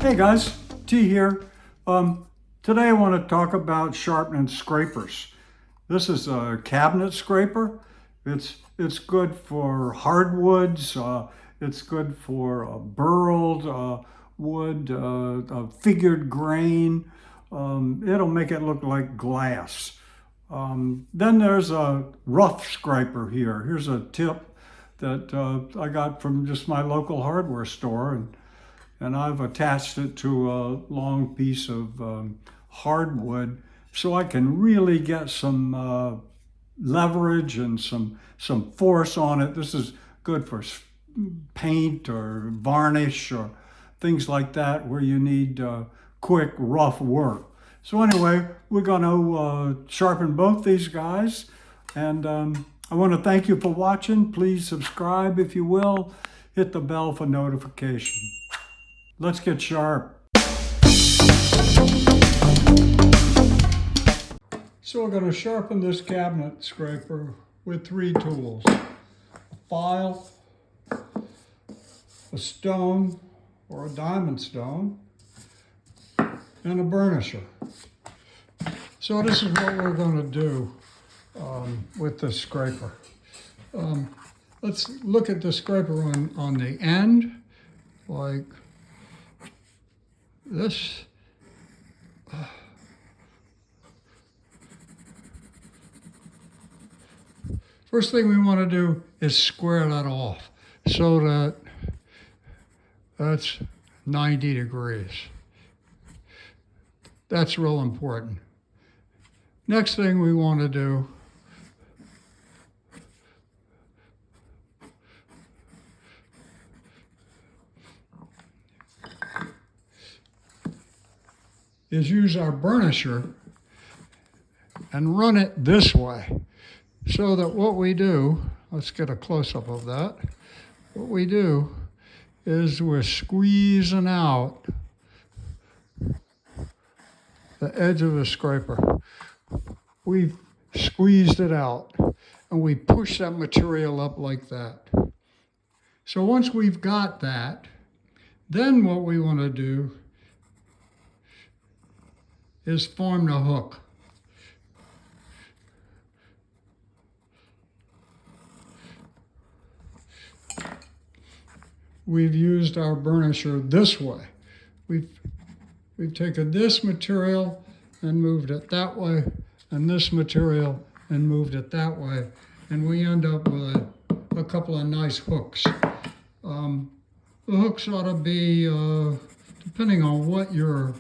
Hey guys, T here. Today I want to talk about sharpening scrapers. This is a cabinet scraper. It's good for hardwoods. It's good for burled wood, figured grain. It'll make it look like glass. Then there's a rough scraper here. Here's a tip that I got from just my local hardware store, and I've attached it to a long piece of hardwood so I can really get some leverage and some force on it. This is good for paint or varnish or things like that where you need quick, rough work. So anyway, we're going to sharpen both these guys, and I want to thank you for watching. Please subscribe if you will. Hit the bell for notification. Let's get sharp. So we're going to sharpen this cabinet scraper with 3 tools: a file, a stone or a diamond stone, and a burnisher. So this is what we're going to do with this scraper. Let's look at the scraper on the end, like this. First thing we want to do is square that off so that that's 90 degrees. That's real important. Next thing we want to do is use our burnisher and run it this way, so that what we do, let's get a close-up of that. What we do is we're squeezing out the edge of the scraper. We've squeezed it out and we push that material up like that. So once we've got that, then what we want to do is form the hook. We've used our burnisher this way. We've taken this material and moved it that way, and this material and moved it that way, and we end up with a couple of nice hooks. The hooks ought to be, depending on what you're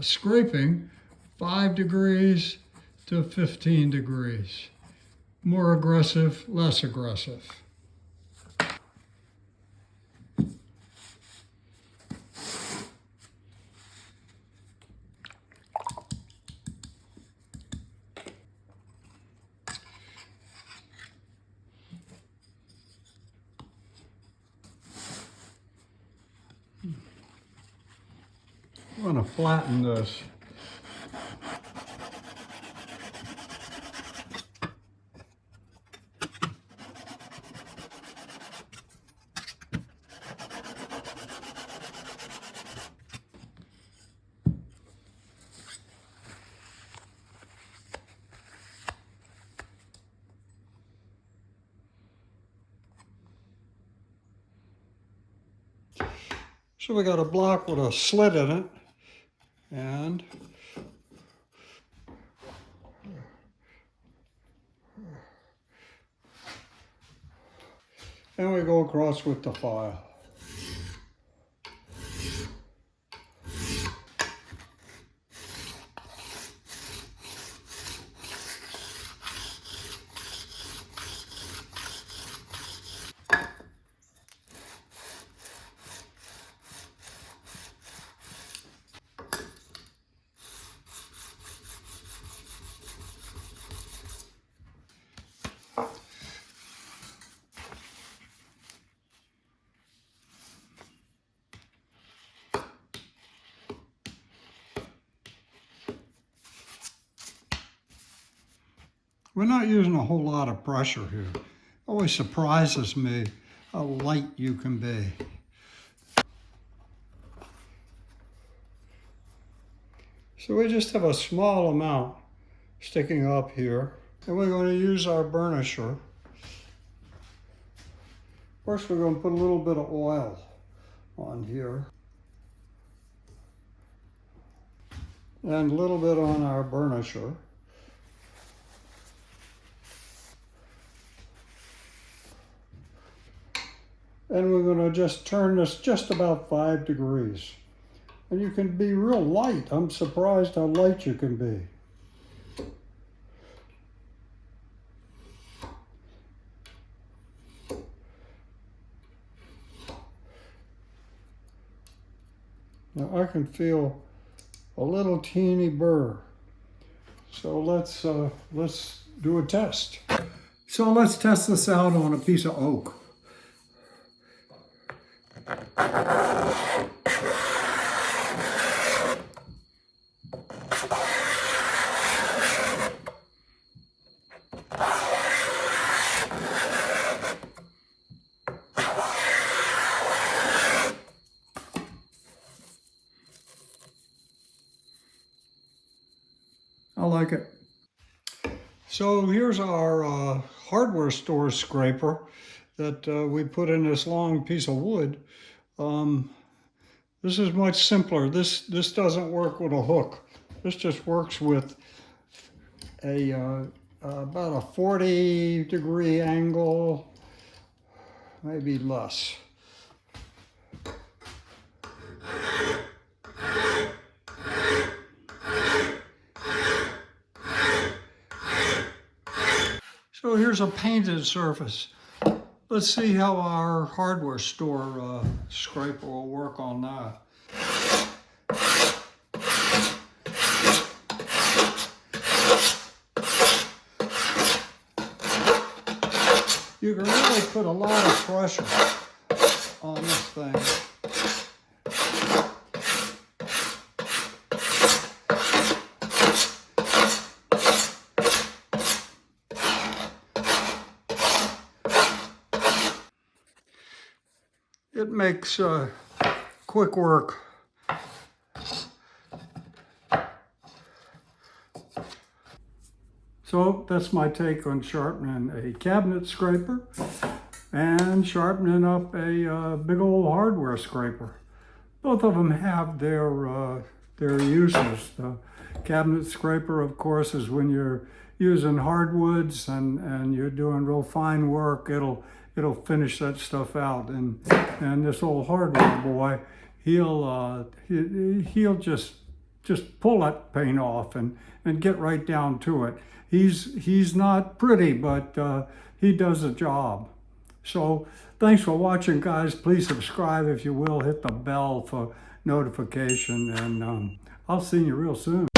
scraping, 5 degrees to 15 degrees. More aggressive, less aggressive. I'm going to flatten this. So we got a block with a slit in it, and we go across with the file. We're not using a whole lot of pressure here. It always surprises me how light you can be. So we just have a small amount sticking up here. And we're going to use our burnisher. First we're going to put a little bit of oil on here. And a little bit on our burnisher. And we're going to just turn this just about 5 degrees. And you can be real light. I'm surprised how light you can be. Now I can feel a little teeny burr. So let's do a test. So let's test this out on a piece of oak. I like it. So here's our hardware store scraper that we put in this long piece of wood. This is much simpler. This doesn't work with a hook. This just works with a about a 40-degree angle, maybe less. So here's a painted surface. Let's see how our hardware store scraper will work on that. You can really put a lot of pressure on this thing. It makes quick work. So that's my take on sharpening a cabinet scraper and sharpening up a big old hardware scraper. Both of them have their uses. The cabinet scraper, of course, is when you're using hardwoods and you're doing real fine work. It'll finish that stuff out. And this old hardware boy, he'll just pull that paint off and get right down to it. He's not pretty, but he does the job. So thanks for watching, guys. Please subscribe if you will. Hit the bell for notification, and I'll see you real soon.